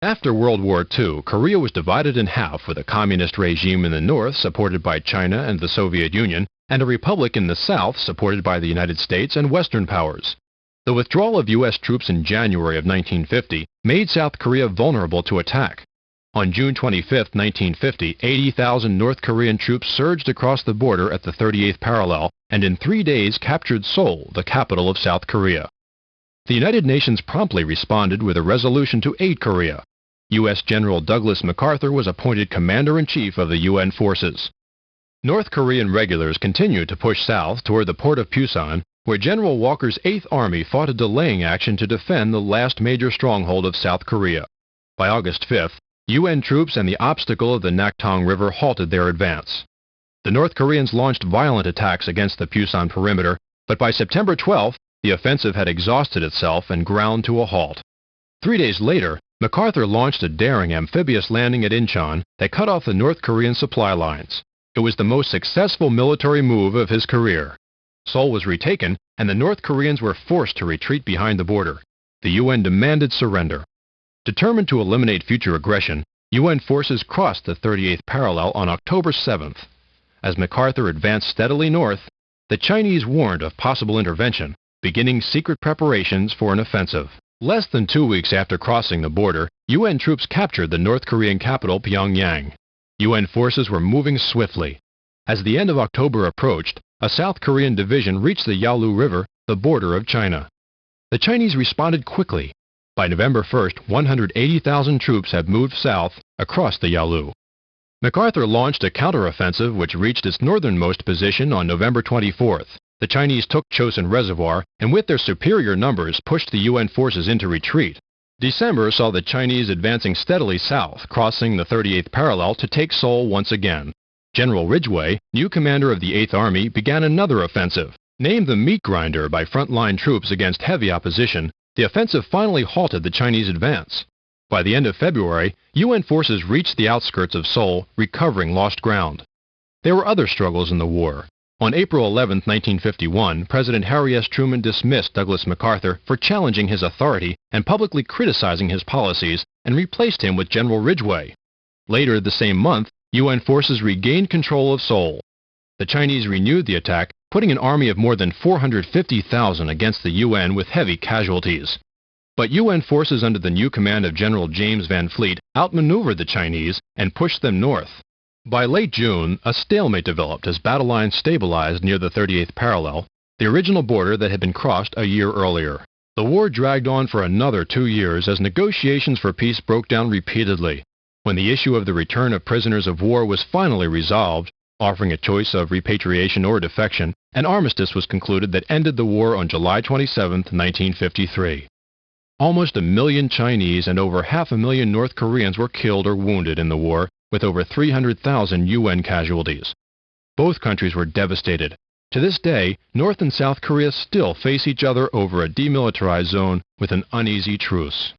After World War II, Korea was divided in half with a communist regime in the north supported by China and the Soviet Union, and a republic in the south supported by the United States and Western powers. The withdrawal of U.S. troops in January of 1950 made South Korea vulnerable to attack. On June 25, 1950, 80,000 North Korean troops surged across the border at the 38th parallel and in 3 days captured Seoul, the capital of South Korea. The United Nations promptly responded with a resolution to aid Korea. U.S. General Douglas MacArthur was appointed Commander-in-Chief of the UN forces. North Korean regulars continued to push south toward the port of Pusan, where General Walker's 8th Army fought a delaying action to defend the last major stronghold of South Korea. By August 5th, UN troops and the obstacle of the Naktong River halted their advance. The North Koreans launched violent attacks against the Pusan perimeter, but by September 12th, the offensive had exhausted itself and ground to a halt. 3 days later, MacArthur launched a daring amphibious landing at Incheon that cut off the North Korean supply lines. It was the most successful military move of his career. Seoul was retaken, and the North Koreans were forced to retreat behind the border. The UN demanded surrender. Determined to eliminate future aggression, UN forces crossed the 38th parallel on October 7th. As MacArthur advanced steadily north, the Chinese warned of possible intervention, beginning secret preparations for an offensive. Less than 2 weeks after crossing the border, UN troops captured the North Korean capital, Pyongyang. UN forces were moving swiftly. As the end of October approached, a South Korean division reached the Yalu River, the border of China. The Chinese responded quickly. By November 1st, 180,000 troops had moved south across the Yalu. MacArthur launched a counteroffensive which reached its northernmost position on November 24th. The Chinese took Chosin Reservoir and with their superior numbers pushed the UN forces into retreat. December saw the Chinese advancing steadily south, crossing the 38th parallel to take Seoul once again. General Ridgway, new commander of the 8th Army, began another offensive. Named the meat grinder by frontline troops against heavy opposition, the offensive finally halted the Chinese advance. By the end of February, UN forces reached the outskirts of Seoul, recovering lost ground. There were other struggles in the war. On April 11, 1951, President Harry S. Truman dismissed Douglas MacArthur for challenging his authority and publicly criticizing his policies and replaced him with General Ridgway. Later the same month, UN forces regained control of Seoul. The Chinese renewed the attack, putting an army of more than 450,000 against the UN with heavy casualties. But UN forces under the new command of General James Van Fleet outmaneuvered the Chinese and pushed them north. By late June, a stalemate developed as battle lines stabilized near the 38th parallel, the original border that had been crossed a year earlier. The war dragged on for another 2 years as negotiations for peace broke down repeatedly. When the issue of the return of prisoners of war was finally resolved, offering a choice of repatriation or defection, an armistice was concluded that ended the war on July 27, 1953. Almost 1 million Chinese and over 500,000 North Koreans were killed or wounded in the war, with over 300,000 UN casualties. Both countries were devastated. To this day, North and South Korea still face each other over a demilitarized zone with an uneasy truce.